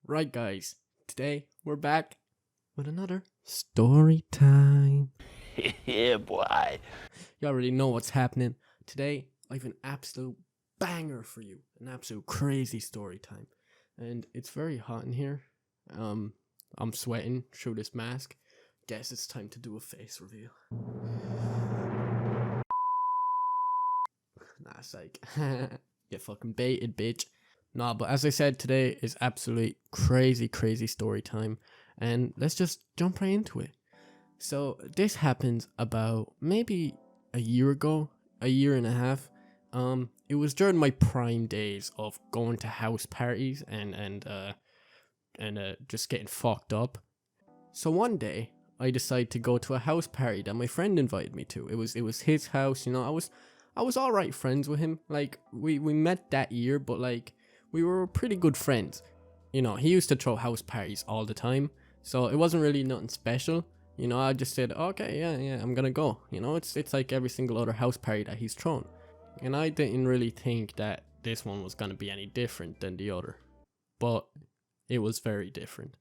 Right, guys, today we're back with another story time. Yeah, boy. You already know what's happening. Today, I have an absolute banger for you, an absolute crazy story time. And it's very hot in here. I'm sweating through this mask. Guess it's time to do a face reveal. Nah, psych. Get fucking baited, bitch. Nah, but as I said, today is absolutely crazy story time. And let's just jump right into it. So, this happens about maybe a year ago, a year and a half. It was during my prime days of going to house parties and just getting fucked up. So one day, I decided to go to a house party that my friend invited me to. It was his house, you know. I was alright friends with him. Like we met that year, but like we were pretty good friends. You know, he used to throw house parties all the time, so it wasn't really nothing special. You know, I just said, okay, yeah, I'm gonna go. You know, it's like every single other house party that he's thrown. And I didn't really think that this one was gonna be any different than the other. But it was very different.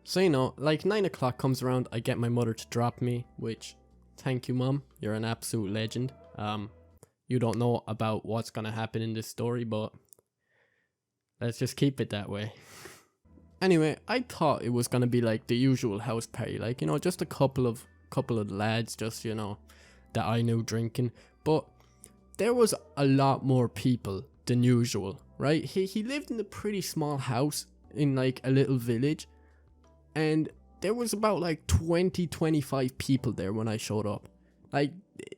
So, you know, like 9 o'clock comes around, I get my mother to drop me, which, thank you, Mom, you're an absolute legend. You don't know about what's gonna happen in this story, but let's just keep it that way. Anyway, I thought it was gonna be like the usual house party, like, you know, just a couple of lads, just, you know, that I knew drinking. But there was a lot more people than usual, right? He lived in a pretty small house in like a little village, and there was about like 25 people there when I showed up. Like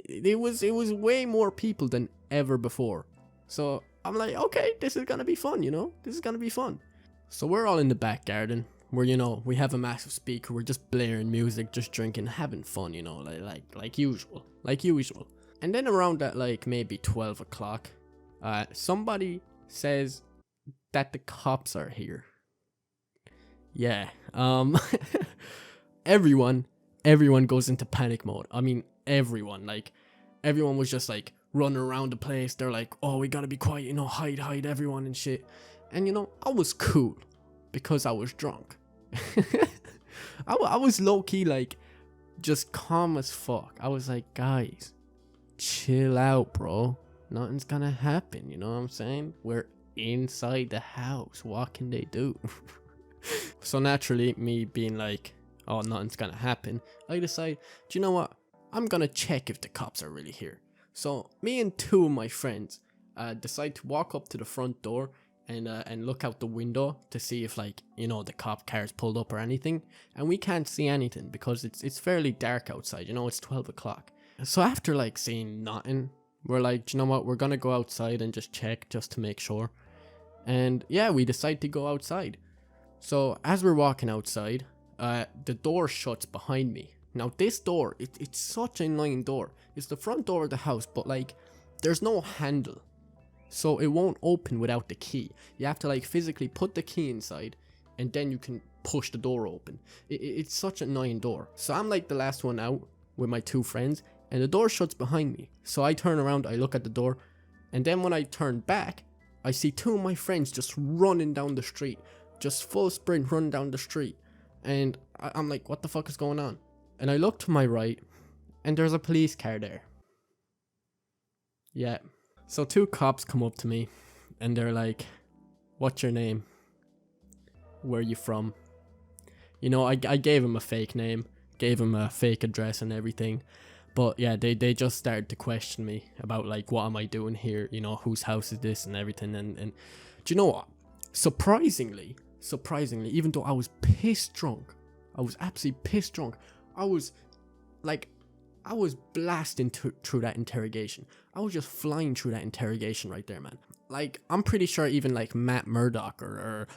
it was way more people than ever before. So I'm like, okay, this is gonna be fun, you know? This is gonna be fun. So we're all in the back garden where, you know, we have a massive speaker, we're just blaring music, just drinking, having fun, you know, like usual. And then around at like maybe 12 o'clock, somebody says that the cops are here. Yeah, everyone goes into panic mode. I mean, everyone was just like running around the place. They're like, oh, we gotta be quiet, you know, hide everyone and shit. And you know, I was cool because I was drunk. I was low-key like just calm as fuck. I was like, guys, chill out, bro. Nothing's gonna happen, you know what I'm saying? We're inside the house. What can they do? So naturally, me being like, oh, nothing's gonna happen, I decide, do you know what? I'm gonna check if the cops are really here. So me and two of my friends decide to walk up to the front door and look out the window to see if, like, you know, the cop car's pulled up or anything. And we can't see anything because it's fairly dark outside, you know, it's 12 o'clock. So after like seeing nothing, we're like, do you know what? We're gonna go outside and just check just to make sure. And yeah, we decide to go outside. So as we're walking outside, the door shuts behind me. Now this door, it's such an annoying door. It's the front door of the house, but like there's no handle. So it won't open without the key. You have to like physically put the key inside and then you can push the door open. It's such an annoying door. So I'm like the last one out with my two friends and the door shuts behind me. So I turn around, I look at the door, and then when I turn back, I see two of my friends just running down the street. Just full sprint run down the street. And I'm like, what the fuck is going on? And I look to my right and there's a police car there. Yeah. So two cops come up to me and they're like, what's your name? Where are you from? You know, I gave him a fake name, gave him a fake address and everything. But yeah, they just started to question me about like, what am I doing here? You know, whose house is this and everything. And do you know what? Surprisingly, even though I was pissed drunk, I was absolutely pissed drunk, I was blasting through that interrogation. I was just flying through that interrogation right there, man. Like, I'm pretty sure even like Matt Murdock or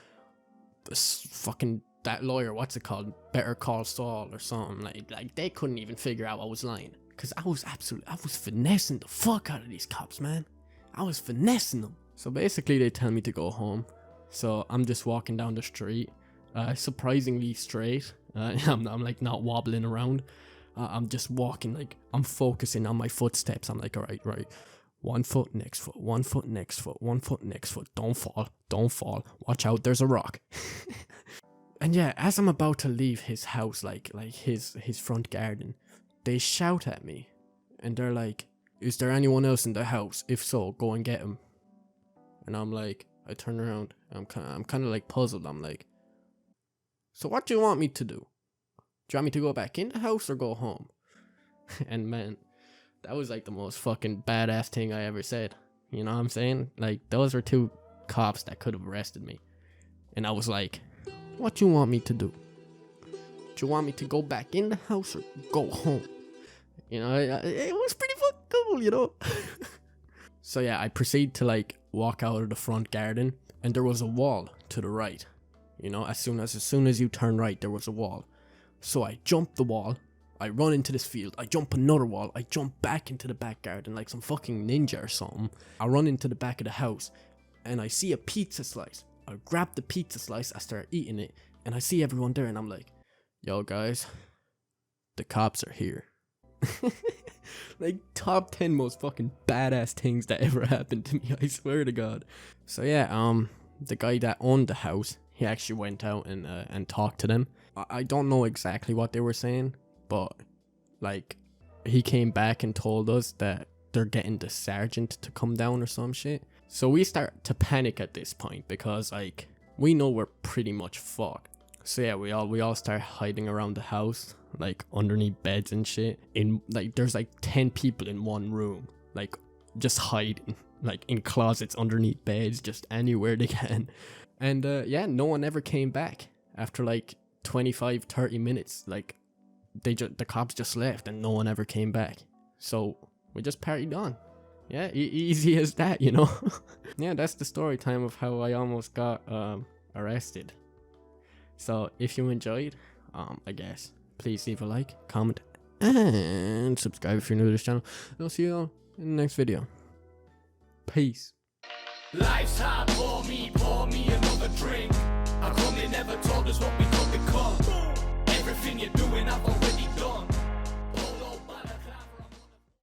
fucking that lawyer, what's it called, Better Call Saul or something, like they couldn't even figure out I was lying. Cause I was finessing the fuck out of these cops, man. I was finessing them. So basically they tell me to go home. So I'm just walking down the street, surprisingly straight. I'm like not wobbling around. I'm just walking, like I'm focusing on my footsteps. I'm like, all right. 1 foot, next foot, 1 foot, next foot, 1 foot, next foot. Don't fall. Watch out, there's a rock. And yeah, as I'm about to leave his house, like his front garden, they shout at me, and they're like, "Is there anyone else in the house? If so, go and get him." And I'm like, I turn around, I'm kind of like puzzled. I'm like, "So what do you want me to do? Do you want me to go back in the house or go home?" And man, that was like the most fucking badass thing I ever said. You know what I'm saying? Like, those were two cops that could have arrested me. And I was like, "What do you want me to do? Do you want me to go back in the house or go home?" You know, it was pretty fucking cool, you know? So yeah, I proceed to like walk out of the front garden, and there was a wall to the right. You know, as soon as you turn right, there was a wall. So I jump the wall, I run into this field, I jump another wall, I jump back into the back garden like some fucking ninja or something. I run into the back of the house, and I see a pizza slice. I grab the pizza slice, I start eating it, and I see everyone there, and I'm like, "Yo guys, the cops are here." Like, top 10 most fucking badass things that ever happened to me, I swear to God. So yeah, the guy that owned the house, he actually went out and talked to them. I don't know exactly what they were saying, but like, he came back and told us that they're getting the sergeant to come down or some shit. So we start to panic at this point, because like, we know we're pretty much fucked. So yeah, we all start hiding around the house, like underneath beds and shit. In like, there's like 10 people in one room, like just hiding, like in closets, underneath beds, just anywhere they can. And yeah, no one ever came back after like 25-30 minutes. Like, the cops just left and no one ever came back. So we just partied on. Yeah, easy as that, you know. Yeah, that's the story time of how I almost got arrested. So if you enjoyed, I guess, please leave a like, comment, and subscribe if you're new to this channel. And I'll see you all in the next video. Peace. Life's hard, pour me another drink. How come they never told us what we